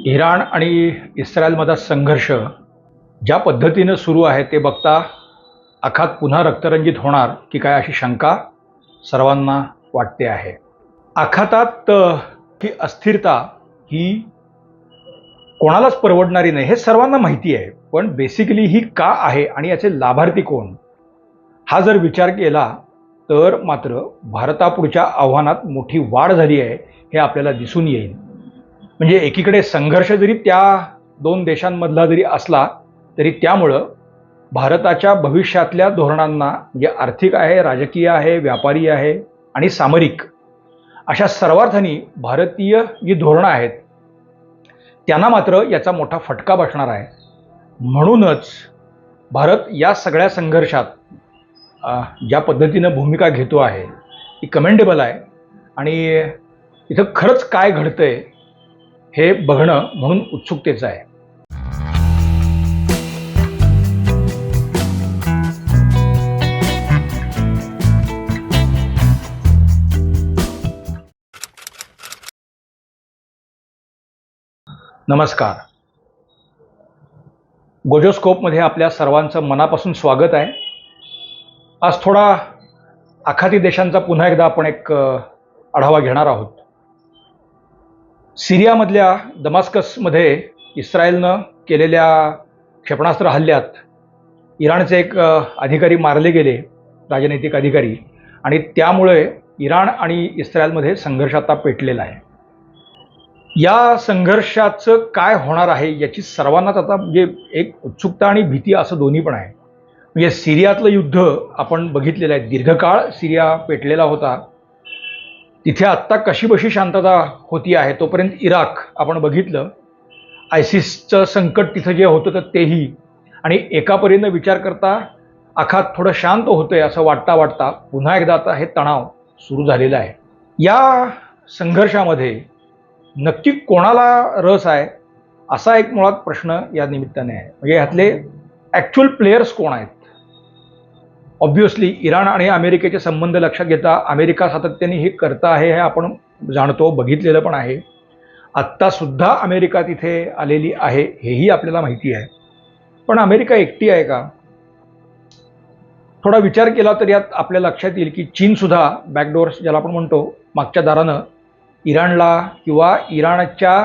Iran आणि इस्रायलमधला संघर्ष ज्या पद्धतीनं सुरू आहे ते बघता आखात पुन्हा रक्तरंजित होणार की काय अशी शंका सर्वांना वाटते आहे. आखातात ही अस्थिरता ही कोणालाच परवडणारी नाही हे सर्वांना माहिती आहे. पण बेसिकली ही का आहे आणि याचे लाभार्थी कोण, हा जर विचार केला तर मात्र भारतापुढच्या आव्हानात मोठी वाढ झाली आहे हे आपल्याला दिसून येईल. म्हणजे एकीकडे संघर्ष जरी त्या दोन देशांमधला जरी असला तरी त्यामुळं भारताच्या भविष्यातल्या धोरणांना, जे आर्थिक आहे, राजकीय आहे, व्यापारी आहे आणि सामरिक, अशा सर्वार्थानी भारतीय जी धोरणं आहेत त्यांना मात्र याचा मोठा फटका बसणार आहे. म्हणूनच भारत या सगळ्या संघर्षात ज्या पद्धतीनं भूमिका घेतो आहे ती कमेंडेबल आहे आणि इथं खरंच काय घडतंय हे बघणं म्हणून उत्सुकतेचं आहे. नमस्कार. गोजोस्कोपमध्ये आपल्या सर्वांचं मनापासून स्वागत आहे. आज थोडा आखाती देशांचा पुन्हा एकदा आपण एक आढावा घेणार आहोत. सिरियामधल्या दमास्कसमध्ये इस्रायलनं केलेल्या क्षेपणास्त्र हल्ल्यात इराणचे एक अधिकारी मारले गेले, राजनैतिक अधिकारी, आणि त्यामुळे इराण आणि इस्रायलमध्ये संघर्ष आता पेटलेला आहे. या संघर्षाचं काय होणार आहे याची सर्वांनाच आता म्हणजे एक उत्सुकता आणि भीती असं दोन्ही पण आहे. म्हणजे सिरियातलं युद्ध आपण बघितलेलं आहे, दीर्घकाळ सिरिया पेटलेला होता. तिथे आत्ता कशीबशी शांतता होती आहे. तोपर्यंत इराक आपण बघितलं, आयसिसचं संकट तिथं जे होतं तर तेही, आणि एकापरीनं विचार करता आखात थोडं शांत होतंय असं वाटता पुन्हा एकदा आता हे तणाव सुरू झालेला आहे. या संघर्षामध्ये नक्की कोणाला रस आहे असा एक मुळात प्रश्न या निमित्ताने आहे. म्हणजे ह्यातले ॲक्च्युअल प्लेयर्स कोण आहेत. ऑब्व्हियसली इराण आणि अमेरिकेचे संबंध लक्षात घेता अमेरिका सातत्याने हे करता आहे हे आपण जाणतो, बघितलेलं पण आहे. आत्तासुद्धा अमेरिका तिथे आलेली आहे हेही आपल्याला माहिती आहे. पण अमेरिका एकटी आहे का? थोडा विचार केला तर यात आपल्या लक्षात येईल की चीनसुद्धा बॅकडोर्स ज्याला आपण म्हणतो, मागच्या दारानं इराणला किंवा इराणच्या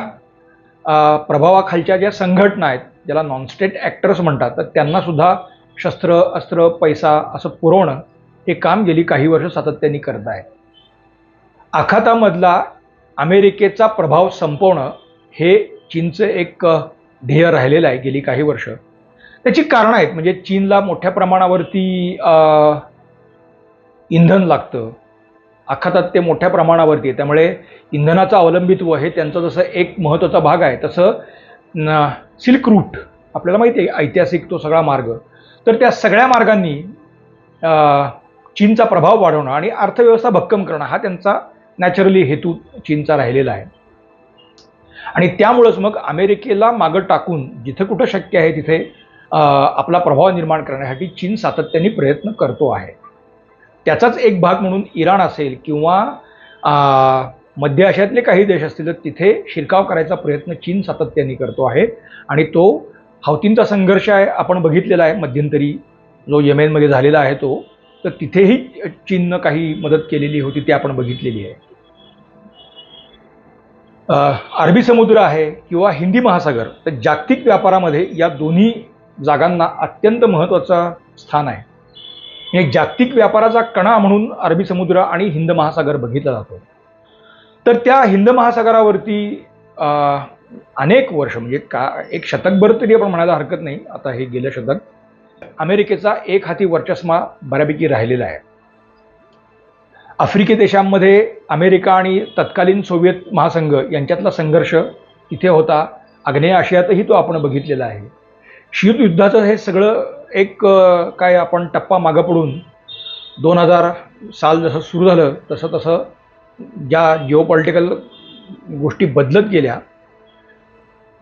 प्रभावाखालच्या ज्या संघटना आहेत ज्याला नॉन स्टेट ॲक्टर्स म्हणतात, तर त्यांनासुद्धा शस्त्र, अस्त्र, पैसा असं पुरवणं हे काम गेली काही वर्ष सातत्याने करत आहे. आखातामधला अमेरिकेचा प्रभाव संपवणं हे चीनचं एक ध्येय राहिलेलं आहे गेली काही वर्ष. त्याची कारणं आहेत. म्हणजे चीनला मोठ्या प्रमाणावरती इंधन लागतं, आखातात ते मोठ्या प्रमाणावरती आहे. त्यामुळे इंधनाचं अवलंबित्व हे त्यांचं जसं एक महत्त्वाचा भाग आहे, तसं सिल्क रूट आपल्याला माहिती आहे, ऐतिहासिक तो सगळा मार्ग. तर त्या सगळ्या मार्गांनी चीनचा प्रभाव वाढवणं आणि अर्थव्यवस्था भक्कम करणं हा त्यांचा नॅचरली हेतू चीनचा राहिलेला आहे. आणि त्यामुळंच मग अमेरिकेला मागं टाकून जिथं कुठं शक्य आहे तिथे आपला प्रभाव निर्माण करण्यासाठी चीन सातत्याने प्रयत्न करतो आहे. त्याचाच एक भाग म्हणून इराण असेल किंवा मध्य आशियातले काही देश असतील तर तिथे शिरकाव करायचा प्रयत्न चीन सातत्याने करतो आहे. आणि तो हौतींचा संघर्ष आहे, आपण बघितलेला आहे मध्यंतरी जो येमेनमध्ये झालेला आहे तो, तर तिथेही चीननं काही मदत केलेली होती ती आपण बघितलेली आहे. अरबी समुद्र आहे किंवा हिंदी महासागर, तर जागतिक व्यापारामध्ये या दोन्ही जागांना अत्यंत महत्त्वाचं स्थान आहे. म्हणजे जागतिक व्यापाराचा कणा म्हणून अरबी समुद्र आणि हिंद महासागर बघितला जातो. तर त्या हिंद महासागरावरती अनेक वर्ष, म्हणजे एक शतकभर तरी आपण म्हणायला हरकत नाही, आता हे गेलं शतक, अमेरिकेचा एक हाती वर्चस्व बऱ्यापैकी राहिलेला आहे. आफ्रिकी देशांमध्ये अमेरिका आणि तत्कालीन सोव्हिएत महासंघ यांच्यातला संघर्ष तिथे होता. आग्नेय आशियातही तो आपण बघितलेला आहे. शीतयुद्धाचं हे सगळं एक काय आपण टप्पा मागं पडून 2000 साल जसं सुरू झालं तसं ज्या जिओपॉलिटिकल गोष्टी बदलत गेल्या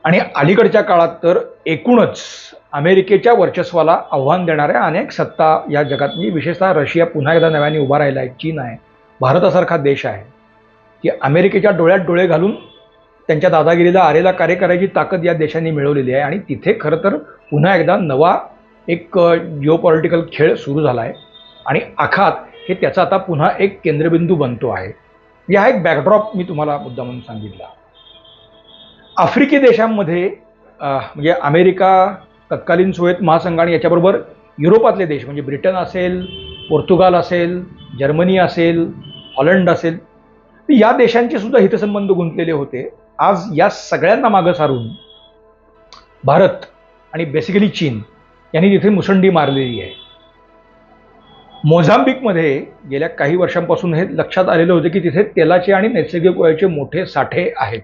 आणि अलीकडच्या काळात तर एकूणच अमेरिकेच्या वर्चस्वाला आव्हान देणाऱ्या अनेक सत्ता या जगात, म्हणजे विशेषतः रशिया पुन्हा एकदा नव्याने उभा राहिला आहे, चीन आहे, भारतासारखा देश आहे की अमेरिकेच्या डोळ्यात डोळे घालून त्यांच्या दादागिरीला आरेला कार्य करायची ताकद या देशांनी मिळवलेली आहे आणि तिथे खरं तर पुन्हा एकदा नवा एक जिओपॉलिटिकल खेळ सुरू झाला आहे आणि आखात हे त्याचा आता पुन्हा एक केंद्रबिंदू बनतो आहे. हा एक बॅकड्रॉप मी तुम्हाला मुद्दा म्हणून सांगितला. आफ्रिकी देशांमध्ये म्हणजे अमेरिका, तत्कालीन सोव्हिएत महासंघ आणि याच्याबरोबर युरोपातले देश म्हणजे ब्रिटन असेल, पोर्तुगाल असेल, जर्मनी असेल, हॉलंड असेल, या देशांचे सुद्धा हितसंबंध गुंतलेले होते. आज या सगळ्यांना मागं सारून भारत आणि बेसिकली चीन यांनी तिथे मुसंडी मारलेली आहे. मोझांबिकमध्ये गेल्या काही वर्षांपासून हे लक्षात आलेलं होतं की तिथे तेलाचे आणि नैसर्गिक वायूचे मोठे साठे आहेत.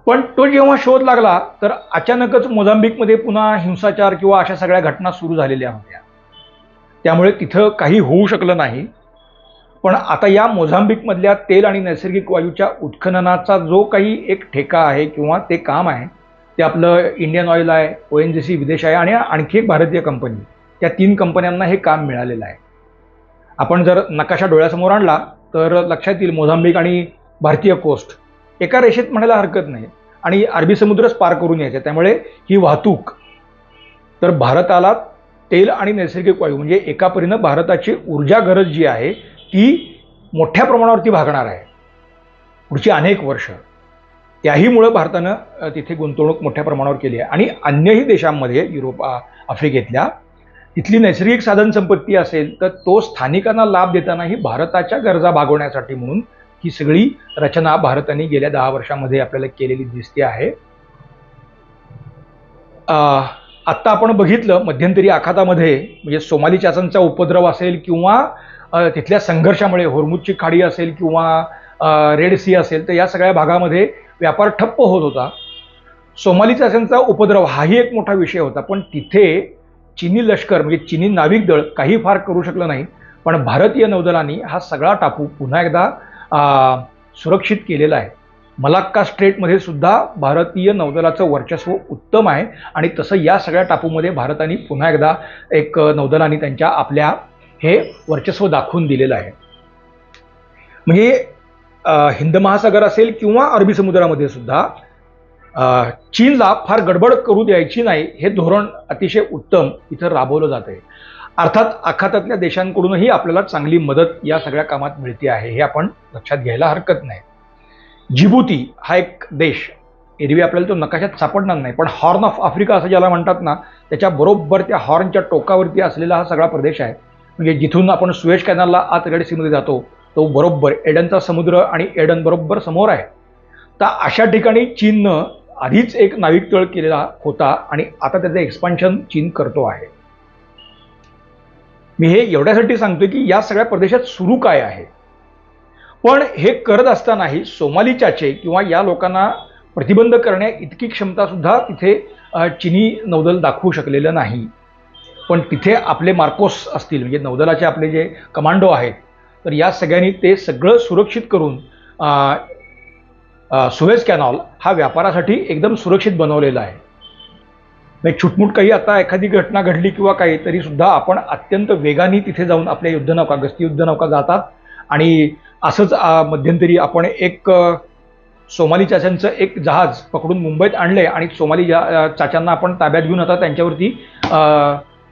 पण तो जेव्हा शोध लागला तर अचानकच मोझांबिकमध्ये पुन्हा हिंसाचार किंवा अशा सगळ्या घटना सुरू झालेल्या होत्या. त्यामुळे तिथं काही होऊ शकलं नाही. पण आता या मोझांबिकमधल्या तेल आणि नैसर्गिक वायूच्या उत्खननाचा जो काही एक ठेका आहे किंवा ते काम आहे ते आपलं इंडियन ऑइल आहे, ONGC विदेश आहे आणि आणखी एक भारतीय कंपनी, त्या 3 कंपन्यांना हे काम मिळालेलं आहे. आपण जर नकाशा डोळ्यासमोर आणला तर लक्षात येईल मोझांबिक आणि भारतीय कोस्ट एका रेषेत म्हणायला हरकत नाही आणि अरबी समुद्रच पार करून यायचं. त्यामुळे ही वाहतूक तर भारताला तेल आणि नैसर्गिक वायू म्हणजे एका परीनं भारताची ऊर्जा गरज जी आहे ती मोठ्या प्रमाणावरती भागणार आहे पुढची अनेक वर्ष. त्याहीमुळं भारतानं तिथे गुंतवणूक मोठ्या प्रमाणावर केली आहे आणि अन्यही देशांमध्ये युरोप, आफ्रिकेतल्या तिथली नैसर्गिक साधन संपत्ती असेल तर तो स्थानिकांना लाभ देतानाही भारताच्या गरजा भागवण्यासाठी म्हणून ही सगळी रचना भारताने गेल्या 10 वर्षांमध्ये आपल्याला केलेली दिसते आहे. आत्ता आपण बघितलं मध्यंतरी आखातामध्ये म्हणजे सोमाली चाचांचा उपद्रव असेल किंवा तिथल्या संघर्षामुळे होर्मुजची खाडी असेल किंवा रेड सी असेल तर या सगळ्या भागामध्ये व्यापार ठप्प होत होता. सोमाली चाचांचा उपद्रव हाही एक मोठा विषय होता. पण तिथे चीनी लष्कर म्हणजे चीनी नाविक दळ काही फार करू शकलं नाही. पण भारतीय नौदलांनी हा सगळा टापू पुन्हा एकदा सुरक्षित केलेला आहे. मलाक्का स्ट्रेटमध्ये सुद्धा भारतीय नौदलाचं वर्चस्व उत्तम आहे आणि तसं या सगळ्या टापूमध्ये भारताने पुन्हा एकदा एक नौदलांनी त्यांच्या आपल्या हे वर्चस्व दाखवून दिलेलं आहे. म्हणजे हिंद महासागर असेल किंवा अरबी समुद्रामध्ये सुद्धा चीनला फार गडबड करू द्यायची नाही हे धोरण अतिशय उत्तम इथं राबवलं जात आहे. अर्थात आखातातल्या देशांकडूनही आपल्याला चांगली मदत या सगळ्या कामात मिळते आहे हे आपण लक्षात घ्यायला हरकत नाही. जिबुती हा एक देश एरवी आपल्याला तो नकाशात सापडणार नाही पण हॉर्न ऑफ आफ्रिका असं ज्याला म्हणतात ना त्याच्या बरोबर त्या हॉर्नच्या टोकावरती असलेला हा सगळा प्रदेश आहे. म्हणजे जिथून आपण सुएझ कॅनलला आत रेड सीमध्ये जातो तो बरोबर एडनचा समुद्र आणि एडन बरोबर समोर आहे. तर अशा ठिकाणी चीननं आधीच एक नाविक तळ केलेला होता आणि आता त्याचं एक्सपान्शन चीन करतो आहे. मी हे एवढ्यासाठी सांगतोय की या सगळ्या प्रदेशात सुरू काय आहे. पण हे करत असतानाही सोमाली चाचे किंवा या लोकांना प्रतिबंध करण्या इतकी क्षमता सुद्धा तिथे चीनी नौदल दाखवू शकलेलं नाही. पण तिथे आपले मार्कोस असतील म्हणजे नौदलाचे आपले जे कमांडो आहेत तर या सगळ्यांनी ते सगळं सुरक्षित करून सुएझ कॅनॉल हा व्यापारासाठी एकदम सुरक्षित बनवलेला आहे. म्हणजे छुटमुट काही आता एखादी घटना घडली किंवा काही तरी सुद्धा आपण अत्यंत वेगाने तिथे जाऊन आपल्या युद्धनौका गस्ती युद्धनौका जातात आणि असंच मध्यंतरी आपण एक सोमाली चाच्यांचं एक जहाज पकडून मुंबईत आणले आणि सोमाली चाच्यांना आपण ताब्यात घेऊन आता त्यांच्यावरती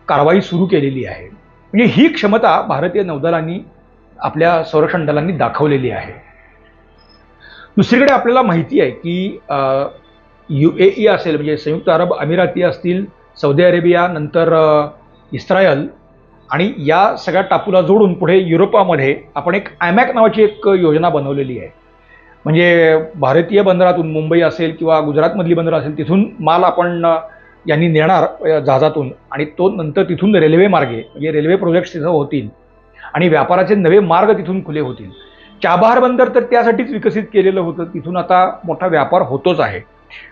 कारवाई सुरू केलेली आहे. म्हणजे ही क्षमता भारतीय नौदलांनी आपल्या संरक्षण दलांनी दाखवलेली आहे. दुसरीकडे आपल्याला माहिती आहे की UAE असेल म्हणजे संयुक्त अरब अमिराती असतील, सौदी अरेबिया, नंतर इस्रायल आणि या सगळ्या टापूला जोडून पुढे युरोपामध्ये आपण एक आयमॅक नावाची एक योजना बनवलेली आहे. म्हणजे भारतीय बंदरातून मुंबई असेल किंवा गुजरातमधली बंदरं असेल तिथून माल आपण यांनी नेणार जहाजातून आणि तो नंतर तिथून रेल्वे मार्गे म्हणजे रेल्वे प्रोजेक्ट्स तिथं होतील आणि व्यापाराचे नवे मार्ग तिथून खुले होतील. चाबहार बंदर तर त्यासाठीच विकसित केलेलं होतं. तिथून आता मोठा व्यापार होतोच आहे.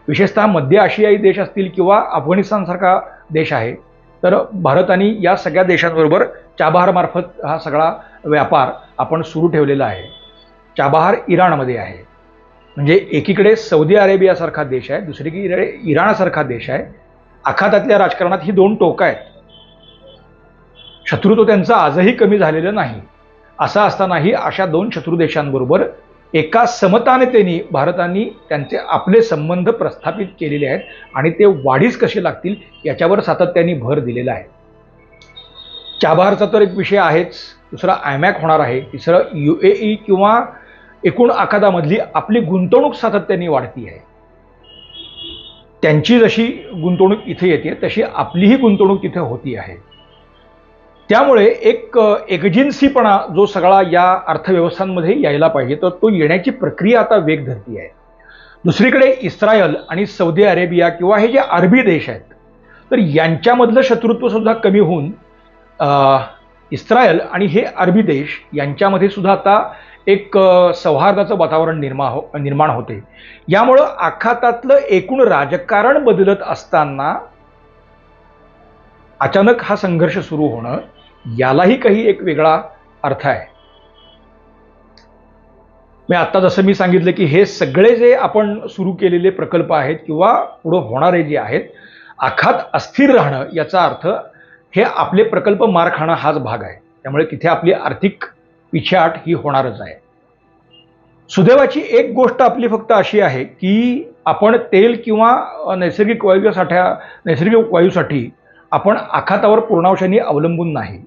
विशेषतः मध्य आशियाई देश असतील किंवा अफगाणिस्तानसारखा देश आहे तर भारताने या सगळ्या देशांबरोबर चाबहार मार्फत हा सगळा व्यापार आपण सुरू ठेवलेला आहे. चाबहार इराणमध्ये आहे. म्हणजे एकीकडे सौदी अरेबियासारखा देश आहे, दुसरीकडे इराणसारखा देश आहे. आखातातल्या राजकारणात ही 2 टोकं आहेत. शत्रुत्व त्यांचं आजही कमी झालेलं नाही. असं असतानाही अशा 2 शत्रू देशांबरोबर एका समतानेतेनी भारताने त्यांचे आपले संबंध प्रस्थापित केलेले आहेत आणि ते वाढीस कसे लागतील याच्यावर सातत्याने भर दिलेला आहे. चाबहारचा तर एक विषय आहेच, दुसरा आयमॅक होणार आहे, तिसरं UAE किंवा एकूण आखातामधली आपली गुंतवणूक सातत्याने वाढती आहे. त्यांची जशी गुंतवणूक इथे येते तशी आपलीही गुंतवणूक तिथे होती आहे. त्यामुळे एक एकजिन्सीपणा जो सगळा या अर्थव्यवस्थांमध्ये यायला पाहिजे तर तो येण्याची प्रक्रिया आता वेग धरती आहे. दुसरीकडे इस्रायल आणि सौदी अरेबिया किंवा हे जे अरबी देश आहेत तर यांच्यामधलं शत्रुत्व सुद्धा कमी होऊन इस्रायल आणि हे अरबी देश यांच्यामध्ये सुद्धा आता एक सौहार्दाचं वातावरण निर्माण होते. यामुळं आखातातलं एकूण राजकारण बदलत असताना अचानक हा संघर्ष सुरू होणं यालाही काही एक वेगळा अर्थ आहे. मी आता जसं मी सांगितलं की हे सगळे जे आपण सुरू केलेले प्रकल्प आहेत किंवा पुढे होणारे जे आहेत, आखात अस्थिर राहणं याचा अर्थ हे आपले प्रकल्प मार खाणं हाच भाग आहे. त्यामुळे तिथे आपली आर्थिक पिछेहाट ही होणारच आहे. सुदैवाची एक गोष्ट आपली फक्त अशी आहे की आपण तेल किंवा नैसर्गिक वायूसाठी आपण आखातावर पूर्णांशाने अवलंबून नाही.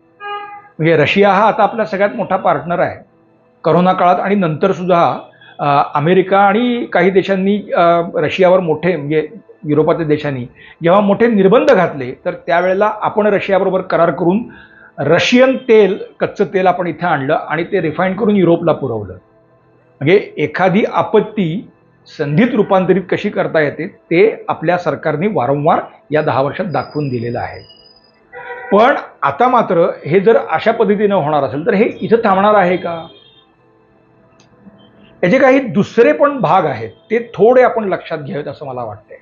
म्हणजे रशिया हा आता आपला सगळ्यात मोठा पार्टनर आहे. करोना काळात आणि नंतर सुद्धा अमेरिका आणि काही देशांनी रशियावर मोठे म्हणजे युरोपातील देशांनी जेव्हा मोठे निर्बंध घातले तर त्यावेळेला आपण रशियाबरोबर करार करून रशियन तेल, कच्चं तेल आपण इथे आणलं आणि ते रिफाईंड करून युरोपला पुरवलं. म्हणजे एखादी आपत्ती संधीत रूपांतरित कशी करता येते ते आपल्या सरकारने वारंवार या 10 वर्षात दाखवून दिलेलं आहे. पण आता मात्र हे जर अशा पद्धतीनं होणार असेल तर हे इथं थांबणार आहे का? याचे काही दुसरे पण भाग आहेत, ते थोडे आपण लक्षात घ्यावेत असं मला वाटतंय.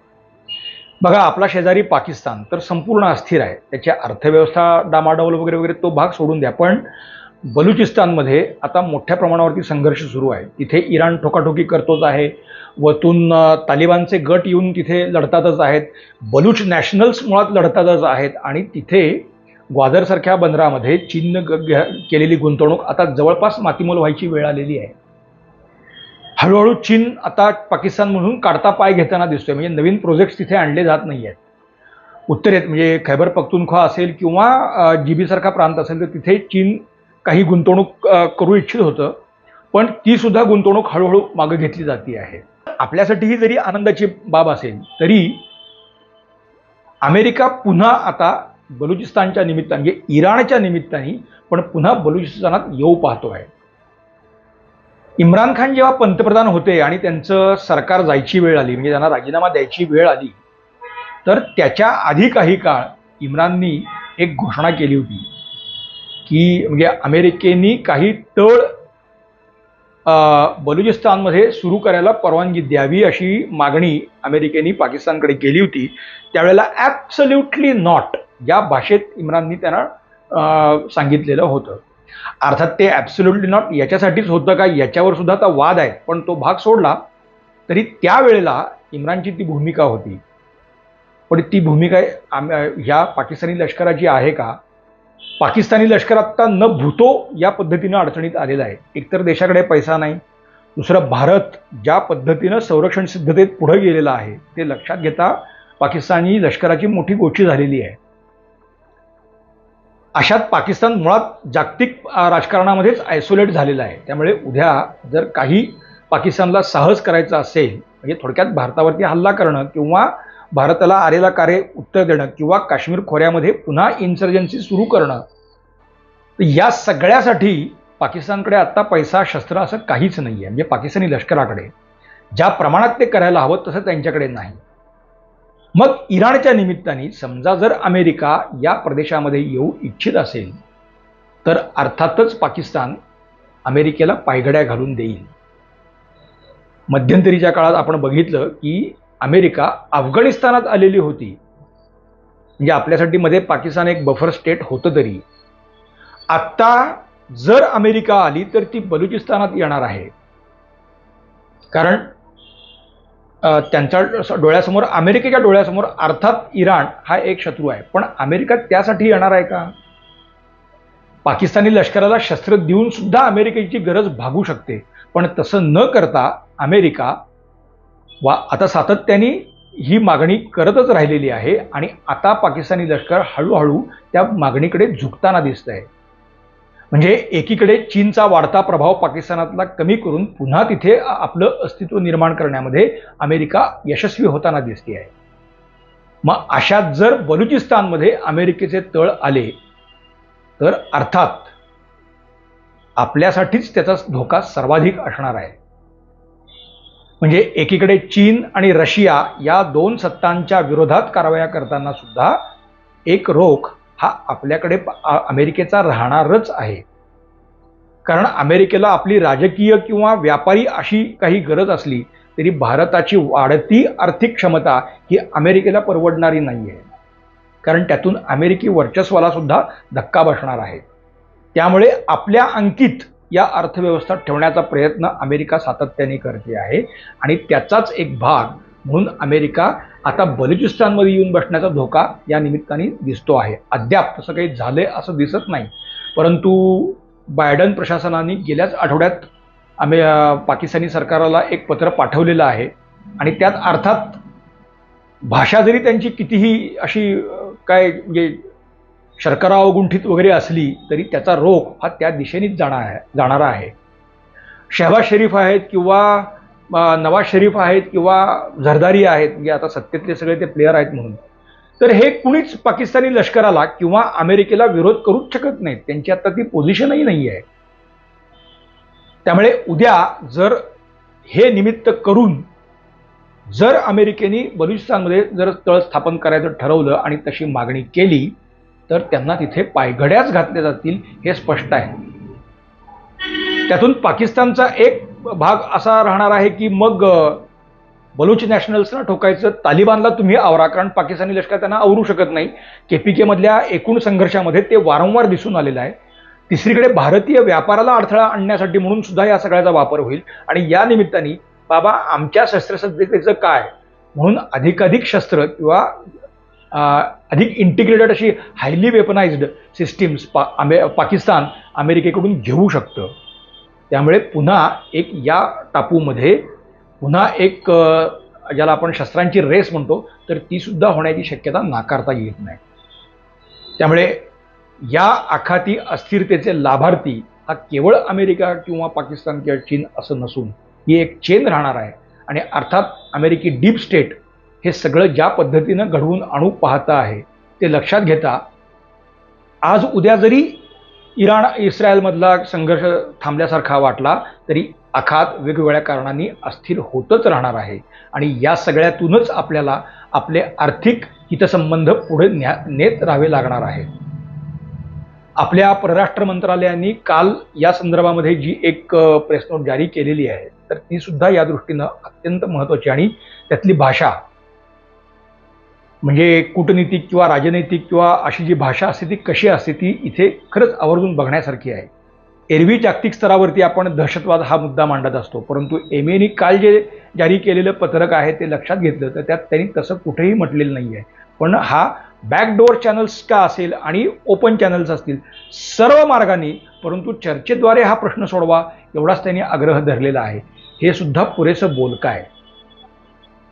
बघा, आपला शेजारी पाकिस्तान तर संपूर्ण अस्थिर आहे. त्याची अर्थव्यवस्था डामाडौल वगैरे वगैरे तो भाग सोडून द्या, पण बलुचिस्तानमध्ये आता मोठ्या प्रमाणावरती संघर्ष सुरू आहे. तिथे इराण ठोकाठोकी करतोच आहे, वतून तालिबानचे गट येऊन तिथे लढतातच आहेत, बलूच नॅशनल्स मुळात लढतातच आहेत आणि तिथे ग्वादरसारख्या बंदरामध्ये चीननं केलेली गुंतवणूक आता जवळपास मातीमोल व्हायची वेळ आलेली आहे. हळूहळू चीन आता पाकिस्तानमधून काढता पाय घेताना दिसतोय. म्हणजे नवीन प्रोजेक्ट्स तिथे आणले जात नाही आहेत. उत्तरेत म्हणजे खैबर पख्तूनख्वा असेल किंवा GB सारखा प्रांत असेल तर तिथे चीन काही गुंतवणूक करू इच्छित होतं, पण ती सुद्धा गुंतवणूक हळूहळू मागे घेतली जाते आहे. आपल्यासाठीही जरी आनंदाची बाब असेल तरी अमेरिका पुन्हा आता बलुचिस्तानच्या निमित्ताने म्हणजे इराणच्या निमित्ताने पण पुन्हा बलुचिस्तानात येऊ पाहतो आहे. इम्रान खान जेव्हा पंतप्रधान होते आणि त्यांचं सरकार जायची वेळ आली, म्हणजे त्यांना राजीनामा द्यायची वेळ आली, तर त्याच्या आधी काही काळ इम्राननी एक घोषणा केली होती की म्हणजे अमेरिकेने काही तळ बलुचिस्तानमध्ये सुरू करायला परवानगी द्यावी अशी मागणी अमेरिकेने पाकिस्तानकडे केली होती. त्यावेळेला ॲब्सोल्युटली नॉट या भाषेत इम्राननी त्यांना सांगितलेलं होतं. अर्थात ते ॲब्सोल्युटली नॉट याच्यासाठीच होतं का याच्यावर सुद्धा आता वाद आहे, पण तो भाग सोडला तरी त्यावेळेला इम्रानची ती भूमिका होती. पण ती भूमिका ह्या पाकिस्तानी लष्कराची आहे का? पाकिस्तानी लष्कर आत्ता न भूतो या पद्धतीनं अडचणीत आलेलं आहे. एकतर देशाकडे पैसा नाही, दुसरं भारत ज्या पद्धतीनं संरक्षण सिद्धतेत पुढे गेलेला आहे ते लक्षात घेता पाकिस्तानी लष्कराची मोठी गोची झालेली आहे. अशात पाकिस्तान मुळात जागतिक राजकारणामध्येच आयसोलेट झालेला आहे. त्यामुळे उद्या जर काही पाकिस्तानला साहस करायचं असेल, म्हणजे थोडक्यात भारतावरती हल्ला करणं किंवा भारताला आरेला कारे उत्तर देणं किंवा काश्मीर खोऱ्यामध्ये पुन्हा इन्सर्जन्सी सुरू करणं, या सगळ्यासाठी पाकिस्तानकडे आत्ता पैसा शस्त्र असं काहीच नाही आहे. म्हणजे पाकिस्तानी लष्कराकडे ज्या प्रमाणात ते करायला हवं तसं त्यांच्याकडे नाही. मग इराणच्या निमित्ताने समजा जर अमेरिका या प्रदेशामध्ये येऊ इच्छित असेल तर अर्थातच पाकिस्तान अमेरिकेला पायघड्या घालून देईल. मध्यंतरीच्या काळात आपण बघितलं की अमेरिका अफगाणिस्तानात आलेली होती. म्हणजे आपल्यासाठी मध्ये पाकिस्तान एक बफर स्टेट होतं, तरी आत्ता जर अमेरिका आली तर ती बलुचिस्तानात येणार आहे. कारण त्यांच्या डोळ्यासमोर, अमेरिकेच्या डोळ्यासमोर अर्थात इराण हा एक शत्रू आहे, पण अमेरिका त्यासाठी येणार आहे का? पाकिस्तानी लष्कराला शस्त्र देऊन सुद्धा अमेरिकेची गरज भागू शकते, पण तसं न करता अमेरिका आता सातत्याने ही मागणी करतच राहिलेली आहे आणि आता पाकिस्तानी लष्कर हळूहळू त्या मागणीकडे झुकताना दिसत आहे. म्हणजे एकीकडे चीनचा वाढता प्रभाव पाकिस्तानातला कमी करून पुन्हा तिथे आपलं अस्तित्व निर्माण करण्यामध्ये अमेरिका यशस्वी होताना दिसते आहे. मग अशात जर बलुचिस्तानमध्ये अमेरिकेचे तळ आले तर अर्थात आपल्यासाठीच त्याचा धोका सर्वाधिक असणार आहे. म्हणजे एकीकडे चीन आणि रशिया या दोन सत्तांच्या विरोधात कारवाया करताना सुद्धा एक रोख हा आपल्याकडे अमेरिकेचा राहणारच आहे. कारण अमेरिकेला आपली राजकीय किंवा व्यापारी अशी काही गरज असली तरी भारताची वाढती आर्थिक क्षमता ही अमेरिकेला परवडणारी नाही आहे. कारण त्यातून अमेरिकी वर्चस्वाला सुद्धा धक्का बसणार आहे. त्यामुळे आपल्या अंकित या अर्थव्यवस्था ठेवण्याचा प्रयत्न अमेरिका सातत्याने करते आहे आणि त्याचाच एक भाग म्हणून अमेरिका आता बलुचिस्तानमध्ये येऊन बसण्याचा धोका या निमित्ताने दिसतो आहे. अद्याप तसं काही झालंय असं दिसत नाही, परंतु बायडन प्रशासनाने गेल्याच आठवड्यात पाकिस्तानी सरकारला एक पत्र पाठवलेलं आहे आणि त्यात अर्थात भाषा जरी त्यांची कितीही अशी काय म्हणजे शर्करा अवगुंठित वगैरे असली तरी त्याचा रोख हा त्या दिशेनेच जाणारा आहे. शहबाज शरीफ आहेत किंवा नवाज शरीफ आहेत किंवा झरदारी आहेत, म्हणजे आता सत्तेतले सगळे ते प्लेयर आहेत म्हणून, तर हे कुणीच पाकिस्तानी लष्कराला किंवा अमेरिकेला विरोध करूच शकत नाहीत. त्यांची आता ती पोझिशनही नाही आहे. त्यामुळे उद्या जर हे निमित्त करून जर अमेरिकेने बलुचिस्तानमध्ये जर तळ स्थापन करायचं ठरवलं आणि तशी मागणी केली तर त्यांना तिथे पायघड्याच घातल्या जातील हे स्पष्ट आहे. त्यातून पाकिस्तानचा एक भाग असा राहणार आहे की मग बलुच नॅशनल्सना ठोकायचं, तालिबानला तुम्ही आवरा, कारण पाकिस्तानी लष्कर त्यांना आवरू शकत नाही. केपीके मधल्या एकूण संघर्षामध्ये ते वारंवार दिसून आलेलं आहे. तिसरीकडे भारतीय व्यापाराला अडथळा आणण्यासाठी म्हणून सुद्धा या सगळ्याचा वापर होईल आणि या निमित्ताने बाबा आमच्या शस्त्रसज्जतेचं काय म्हणून अधिकाधिक शस्त्र किंवा अधिक इंटिग्रेटेड अशी हायली वेपनाइज्ड सिस्टीम्स पाकिस्तान अमेरिकेकडून घेऊ शकतं. त्यामुळे पुन्हा एक या टापूमध्ये पुन्हा एक ज्याला आपण शस्त्रांची रेस म्हणतो तर ती सुद्धा होण्याची शक्यता नाकारता येत नाही. त्यामुळे या आखाती अस्थिरतेचे लाभार्थी हा केवळ अमेरिका किंवा पाकिस्तान किंवा चीन असं नसून ही एक चेन राहणार आहे. आणि अर्थात अमेरिकी डीप स्टेट हे सगळं ज्या पद्धतीनं घडवून आणू पाहतं आहे ते लक्षात घेता आज उद्या जरी इस्रायलमधला संघर्ष थांबल्यासारखा वाटला तरी आखात वेगवेगळ्या कारणांनी अस्थिर होतच राहणार आहे आणि या सगळ्यातूनच आपल्याला आपले आर्थिक हितसंबंध पुढे नेत राहावे लागणार आहे. आपल्या परराष्ट्र मंत्रालयाने काल या संदर्भामध्ये जी एक प्रेस नोट जारी केलेली आहे तर ती सुद्धा या दृष्टीनं अत्यंत महत्त्वाची आणि त्यातली भाषा म्हणजे कूटनीतिक किंवा राजनैतिक किंवा अशी जी भाषा असते ती कशी असते ती इथे खरंच आवर्जून बघण्यासारखी आहे. एरवी जागतिक स्तरावरती आपण दहशतवाद हा मुद्दा मांडत असतो, परंतु एमएने काल जे जारी केलेलं पत्रक आहे ते लक्षात घेतलं तर त्यात त्यांनी तसं कुठेही म्हटलेलं नाही आहे. पण हा बॅकडोअर चॅनल्स का असेल आणि ओपन चॅनल्स असतील सर्व मार्गाने परंतु चर्चेद्वारे हा प्रश्न सोडवा एवढाच त्यांनी आग्रह धरलेला आहे. हे सुद्धा पुरेसं बोलकं आहे.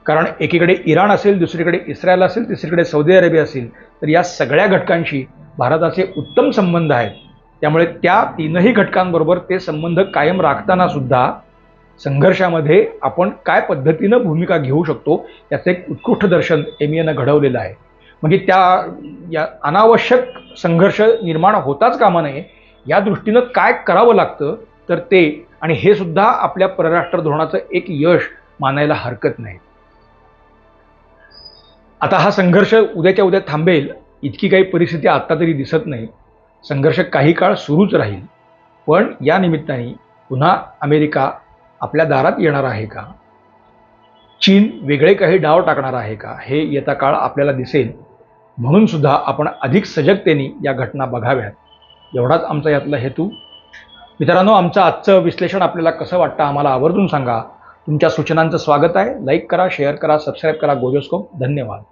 कारण एकीकडे इराण असेल, दुसरीकडे इस्रायल असेल, तिसरीकडे सौदी अरेबिया असेल तर या सगळ्या घटकांशी भारताचे उत्तम संबंध आहेत. त्यामुळे त्या तीनही घटकांबरोबर ते संबंध कायम राखताना सुद्धा संघर्षामध्ये आपण काय पद्धतीनं भूमिका घेऊ शकतो याचं एक उत्कृष्ट दर्शन एमईएनं घडवलेलं आहे. म्हणजे या अनावश्यक संघर्ष निर्माण होताच कामा नये या दृष्टीनं काय करावं लागतं तर ते आणि हे सुद्धा आपल्या परराष्ट्र धोरणाचं एक यश मानायला हरकत नाही. आता हा संघर्ष उद्याच्या उद्या थांबेल इतकी काही परिस्थिती आत्ता तरी दिसत नाही. संघर्ष काही काळ सुरूच राहील. पण या निमित्ताने पुन्हा अमेरिका आपल्या दारात येणार आहे का, चीन वेगळे काही डाव टाकणार आहे का हे येता काळ आपल्याला दिसेल. म्हणून सुद्धा आपण अधिक सजगतेने या घटना बघाव्यात एवढाच आमचा यातला हेतू. मित्रांनो, आमचं आजचं विश्लेषण आपल्याला कसं वाटतं आम्हाला आवर्जून सांगा. तुमच्या सूचनांचं स्वागत आहे. लाईक करा, शेअर करा, सबस्क्राईब करा गोजोस्कोप. धन्यवाद.